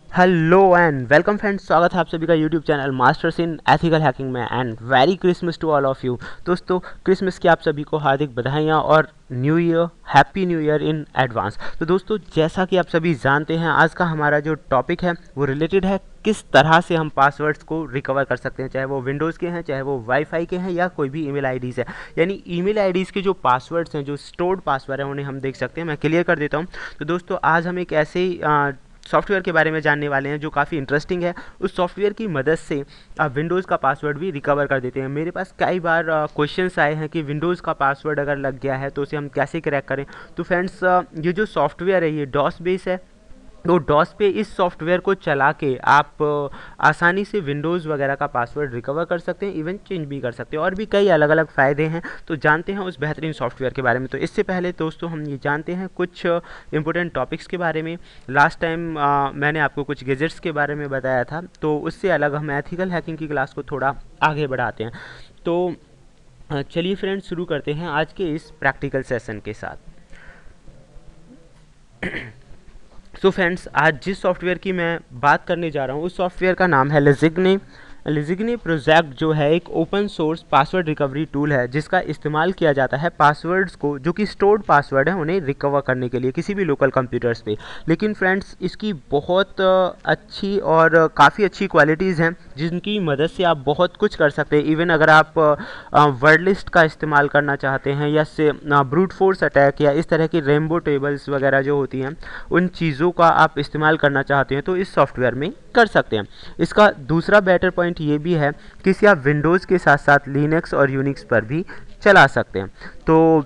Hello and welcome friends, स्वागत है आप सभी का YouTube channel Masters in Ethical Hacking में। And very Christmas to all of you. दोस्तों, क्रिसमस की आप सभी को हार्दिक बधाइयाँ और new year, happy new year in advance. तो दोस्तों, जैसा कि आप सभी जानते हैं, आज का हमारा जो टॉपिक है वो रिलेटेड है किस तरह से हम पासवर्ड्स को रिकवर कर सकते हैं, चाहे वो विंडोज़ के हैं, चाहे वो वाईफाई के हैं, या कोई भी ईमेल आईडीज़ है। यानी ईमेल आईडीज़ के जो पासवर्ड्स हैं, जो स्टोर्ड पासवर्ड हैं, उन्हें हम देख सकते हैं। मैं क्लियर कर देता हूँ। तो दोस्तों, आज हम एक ऐसे सॉफ्टवेयर के बारे में जानने वाले हैं जो काफ़ी इंटरेस्टिंग है। उस सॉफ्टवेयर की मदद से आप विंडोज़ का पासवर्ड भी रिकवर कर देते हैं। मेरे पास कई बार क्वेश्चंस आए हैं कि विंडोज़ का पासवर्ड अगर लग गया है तो उसे हम कैसे क्रैक करें। तो फ्रेंड्स, ये जो सॉफ्टवेयर है ये डॉस बेस है। तो डॉस पे इस सॉफ्टवेयर को चला के आप आसानी से विंडोज़ वगैरह का पासवर्ड रिकवर कर सकते हैं, इवन चेंज भी कर सकते हैं, और भी कई अलग अलग फ़ायदे हैं। तो जानते हैं उस बेहतरीन सॉफ्टवेयर के बारे में। तो इससे पहले दोस्तों, हम ये जानते हैं कुछ इंपॉर्टेंट टॉपिक्स के बारे में। लास्ट टाइम मैंने आपको कुछ गैजेट्स के बारे में बताया था, तो उससे अलग हम एथिकल हैकिंग की क्लास को थोड़ा आगे बढ़ाते हैं। तो चलिए फ्रेंड्स, शुरू करते हैं आज के इस प्रैक्टिकल सेशन के साथ। सो फ्रेंड्स, आज जिस सॉफ्टवेयर की मैं बात करने जा रहा हूँ उस सॉफ्टवेयर का नाम है लिजिग्नी। लिजिग्नी प्रोजेक्ट जो है एक open source password recovery tool है जिसका इस्तेमाल किया जाता है पासवर्ड्स को, जो कि स्टोर्ड पासवर्ड है, उन्हें रिकवर करने के लिए किसी भी लोकल कंप्यूटर्स पे। लेकिन फ्रेंड्स, इसकी बहुत अच्छी और काफ़ी अच्छी क्वालिटीज़ हैं जिनकी मदद से आप बहुत कुछ कर सकते हैं। इवन अगर आप वर्ड लिस्ट का इस्तेमाल करना चाहते हैं, या से ब्रूट फोर्स अटैक, या इस तरह की रेनबो टेबल्स वगैरह जो होती हैं, उन चीज़ों का आप इस्तेमाल करना चाहते हैं तो इस सॉफ्टवेयर में कर सकते हैं। इसका दूसरा बेटर पॉइंट ये भी है कि इसे आप विंडोज़ के साथ साथ लिनक्स और यूनिक्स पर भी चला सकते हैं। तो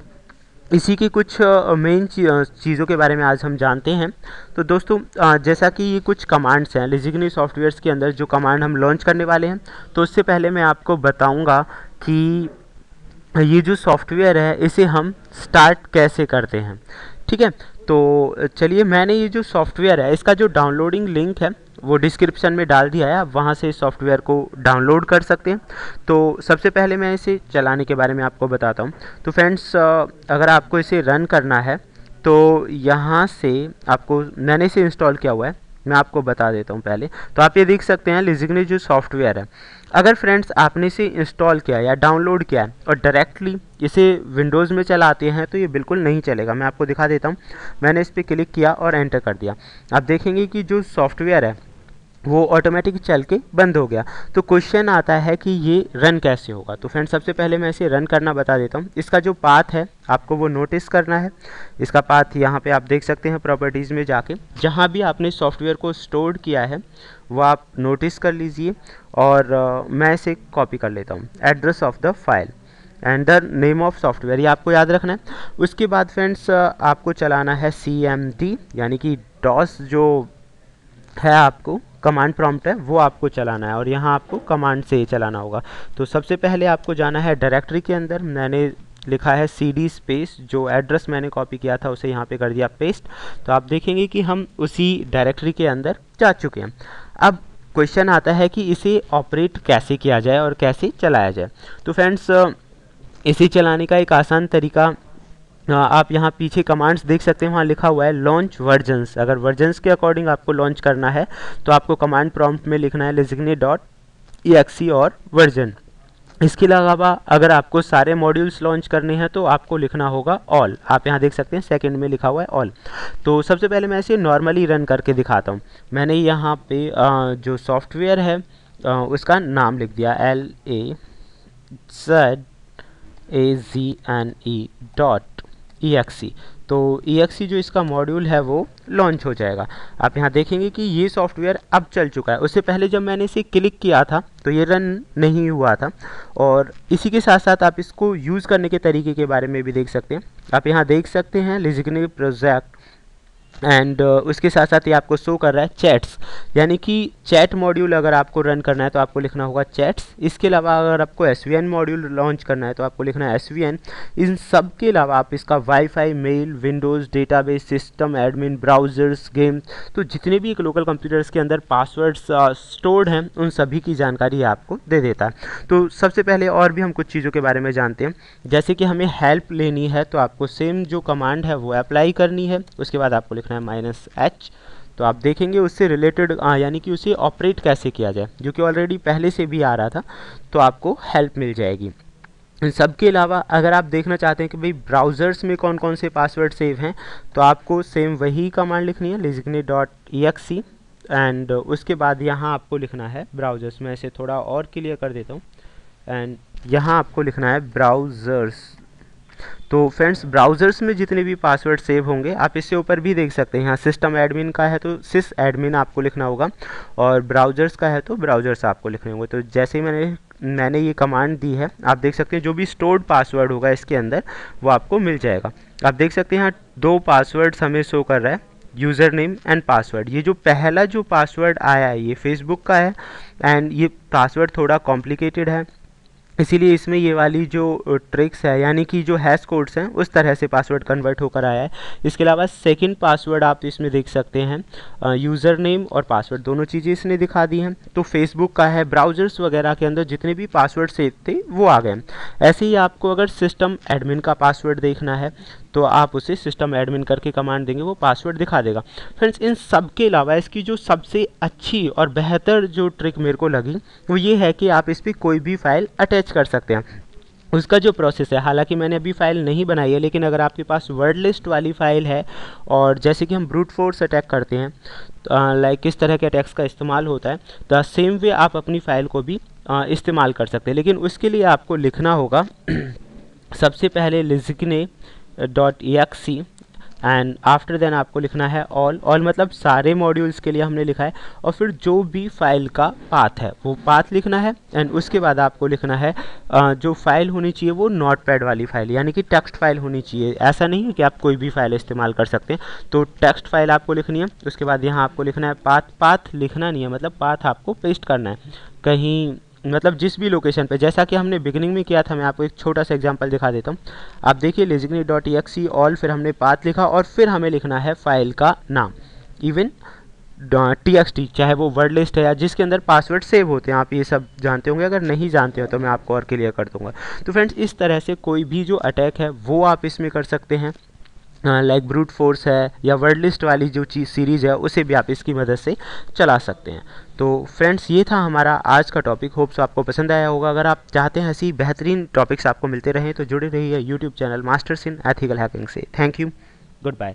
इसी की कुछ मेन चीज़ों के बारे में आज हम जानते हैं। तो दोस्तों, जैसा कि ये कुछ कमांड्स हैं लिजिग्नी सॉफ्टवेयर्स के अंदर, जो कमांड हम लॉन्च करने वाले हैं, तो उससे पहले मैं आपको बताऊंगा कि ये जो सॉफ्टवेयर है इसे हम स्टार्ट कैसे करते हैं। ठीक है, तो चलिए, मैंने ये जो सॉफ्टवेयर है इसका जो डाउनलोडिंग लिंक है वो डिस्क्रिप्शन में डाल दिया है। आप वहाँ से इस सॉफ्टवेयर को डाउनलोड कर सकते हैं। तो सबसे पहले मैं इसे चलाने के बारे में आपको बताता हूँ। तो फ्रेंड्स, अगर आपको इसे रन करना है तो यहाँ से आपको, मैंने इसे इंस्टॉल किया हुआ है, मैं आपको बता देता हूँ पहले। तो आप ये देख सकते हैं लिजिग्नी जो सॉफ्टवेयर है, अगर फ्रेंड्स आपने इसे इंस्टॉल किया या डाउनलोड किया है और डायरेक्टली इसे विंडोज़ में चलाते हैं तो ये बिल्कुल नहीं चलेगा। मैं आपको दिखा देता हूँ। मैंने इस पर क्लिक किया और एंटर कर दिया। आप देखेंगे कि जो सॉफ्टवेयर है वो ऑटोमेटिक चल के बंद हो गया। तो क्वेश्चन आता है कि ये रन कैसे होगा। तो फ्रेंड्स, सबसे पहले मैं इसे रन करना बता देता हूँ। इसका जो पाथ है आपको वो नोटिस करना है। इसका पाथ यहाँ पे आप देख सकते हैं प्रॉपर्टीज़ में जाके, जहाँ भी आपने सॉफ्टवेयर को स्टोर किया है वो आप नोटिस कर लीजिए। और मैं इसे कॉपी कर लेता हूँ, address of the file and the name of software, ये आपको याद रखना है। उसके बाद फ्रेंड्स, आपको चलाना है CMD, यानी कि डॉस जो है, आपको कमांड प्रॉम्प्ट है वो आपको चलाना है, और यहाँ आपको कमांड से ही चलाना होगा। तो सबसे पहले आपको जाना है डायरेक्टरी के अंदर। मैंने लिखा है CD स्पेस, जो एड्रेस मैंने कॉपी किया था उसे यहाँ पे कर दिया पेस्ट। तो आप देखेंगे कि हम उसी डायरेक्टरी के अंदर जा चुके हैं। अब क्वेश्चन आता है कि इसे ऑपरेट कैसे किया जाए और कैसे चलाया जाए। तो फ्रेंड्स, इसे चलाने का एक आसान तरीका, आप यहाँ पीछे कमांड्स देख सकते हैं, वहाँ लिखा हुआ है लॉन्च वर्जन्स। अगर वर्जन्स के अकॉर्डिंग आपको लॉन्च करना है तो आपको कमांड प्रॉम्प्ट में लिखना है lizigne.exe और वर्जन। इसके अलावा अगर आपको सारे मॉड्यूल्स लॉन्च करने हैं तो आपको लिखना होगा ऑल। आप यहाँ देख सकते हैं सेकंड में लिखा हुआ है ऑल। तो सबसे पहले मैं इसे नॉर्मली रन करके दिखाता हूँ। मैंने यहाँ पे जो सॉफ्टवेयर है उसका नाम लिख दिया LAZAGNE.exe। तो exe जो इसका मॉड्यूल है वो लॉन्च हो जाएगा। आप यहाँ देखेंगे कि ये सॉफ्टवेयर अब चल चुका है। उससे पहले जब मैंने इसे क्लिक किया था तो ये रन नहीं हुआ था। और इसी के साथ साथ आप इसको यूज़ करने के तरीके के बारे में भी देख सकते हैं। आप यहाँ देख सकते हैं लिजिग्नी प्रोजेक्ट, एंड उसके साथ साथ ये आपको शो कर रहा है चैट्स, यानी कि चैट मॉड्यूल अगर आपको रन करना है तो आपको लिखना होगा चैट्स। इसके अलावा अगर आपको SVN मॉड्यूल लॉन्च करना है तो आपको लिखना है SVN। इन सब के अलावा आप इसका WiFi, mail, Windows, database, system admin, browsers, game, तो जितने भी एक लोकल कंप्यूटर्स के अंदर पासवर्ड्स स्टोर्ड हैं उन सभी की जानकारी आपको दे देता है। तो सबसे पहले और भी हम कुछ चीज़ों के बारे में जानते हैं। जैसे कि हमें हेल्प लेनी है तो आपको सेम जो कमांड है वो अप्लाई करनी है। उसके बाद आपको लिखना है -H। तो आप देखेंगे उससे रिलेटेड यानी कि उसे ऑपरेट कैसे किया जाए, जो कि ऑलरेडी पहले से भी आ रहा था, तो आपको हेल्प मिल जाएगी। इन सब के अलावा अगर आप देखना चाहते हैं कि भाई ब्राउज़र्स में कौन कौन से पासवर्ड सेव हैं, तो आपको सेम वही कमांड लिखनी है lizgne.exe, एंड उसके बाद यहाँ आपको लिखना है ब्राउज़र्स में, इसे थोड़ा और क्लियर कर देता हूँ, एंड यहाँ आपको लिखना है ब्राउज़र्स। तो फ्रेंड्स ब्राउज़र्स में जितने भी पासवर्ड सेव होंगे, आप इससे ऊपर भी देख सकते हैं, यहाँ सिस्टम एडमिन का है तो सिस एडमिन आपको लिखना होगा, और ब्राउज़र्स का है तो ब्राउज़र्स आपको लिखने होंगे। तो जैसे ही मैंने ये कमांड दी है, आप देख सकते हैं जो भी स्टोर्ड पासवर्ड होगा इसके अंदर वो आपको मिल जाएगा। आप देख सकते हैं यहाँ 2 पासवर्ड्स हमें शो कर रहा है, यूज़र नेम एंड पासवर्ड। ये जो पहला जो पासवर्ड आया है ये फेसबुक का है, एंड ये पासवर्ड थोड़ा कॉम्प्लिकेटेड है, इसीलिए इसमें ये वाली जो ट्रिक्स है यानी कि जो हैश कोड्स हैं उस तरह से पासवर्ड कन्वर्ट होकर आया है। इसके अलावा सेकंड पासवर्ड आप इसमें देख सकते हैं, यूज़र नेम और पासवर्ड दोनों चीज़ें इसने दिखा दी हैं। तो फेसबुक का है, ब्राउज़र्स वगैरह के अंदर जितने भी पासवर्ड सेव थे वो आ गए। ऐसे ही आपको अगर सिस्टम एडमिन का पासवर्ड देखना है तो आप उसे सिस्टम एडमिन करके कमांड देंगे, वो पासवर्ड दिखा देगा। फ्रेंड्स इन सब के अलावा इसकी जो सबसे अच्छी और बेहतर जो ट्रिक मेरे को लगी वो ये है कि आप इस पर कोई भी फाइल अटैच कर सकते हैं। उसका जो प्रोसेस है, हालांकि मैंने अभी फाइल नहीं बनाई है, लेकिन अगर आपके पास वर्ड लिस्ट वाली फाइल है, और जैसे कि हम ब्रूट फोर्स अटैक करते हैं, लाइक किस तरह के अटैक्स का इस्तेमाल होता है, तो सेम वे आप अपनी फ़ाइल को भी इस्तेमाल कर सकते हैं। लेकिन उसके लिए आपको लिखना होगा सबसे पहले lizgne.exe, एंड आफ्टर देन आपको लिखना है ऑल मतलब सारे मॉड्यूल्स के लिए हमने लिखा है, और फिर जो भी फाइल का पाथ है वो पाथ लिखना है, एंड उसके बाद आपको लिखना है जो फाइल होनी चाहिए वो नोटपैड वाली फाइल यानी कि टेक्स्ट फाइल होनी चाहिए। ऐसा नहीं है कि आप कोई भी फाइल इस्तेमाल कर सकते हैं, तो टेक्स्ट फाइल आपको लिखनी है। उसके बाद यहाँ आपको लिखना है पाथ लिखना नहीं है, मतलब पाथ आपको पेस्ट करना है कहीं, मतलब जिस भी लोकेशन पे, जैसा कि हमने बिगिनिंग में किया था। मैं आपको एक छोटा सा एग्जांपल दिखा देता हूँ। आप देखिए lizgne.exe ऑल, फिर हमने पाथ लिखा, और फिर हमें लिखना है फाइल का नाम, इवन txt, चाहे वो वर्ड लिस्ट है या जिसके अंदर पासवर्ड सेव होते हैं। आप ये सब जानते होंगे, अगर नहीं जानते हो तो मैं आपको और क्लियर कर दूंगा। तो फ्रेंड्स इस तरह से कोई भी जो अटैक है वो आप इसमें कर सकते हैं, लाइक ब्रूट फोर्स है या वर्ड लिस्ट वाली जो चीज़ सीरीज़ है उसे भी आप इसकी मदद से चला सकते हैं। तो फ्रेंड्स ये था हमारा आज का टॉपिक, होप्स आपको पसंद आया होगा। अगर आप चाहते हैं ऐसी बेहतरीन टॉपिक्स आपको मिलते रहें तो जुड़े रहिए YouTube channel Masters in Ethical Hacking से। Thank you, good bye.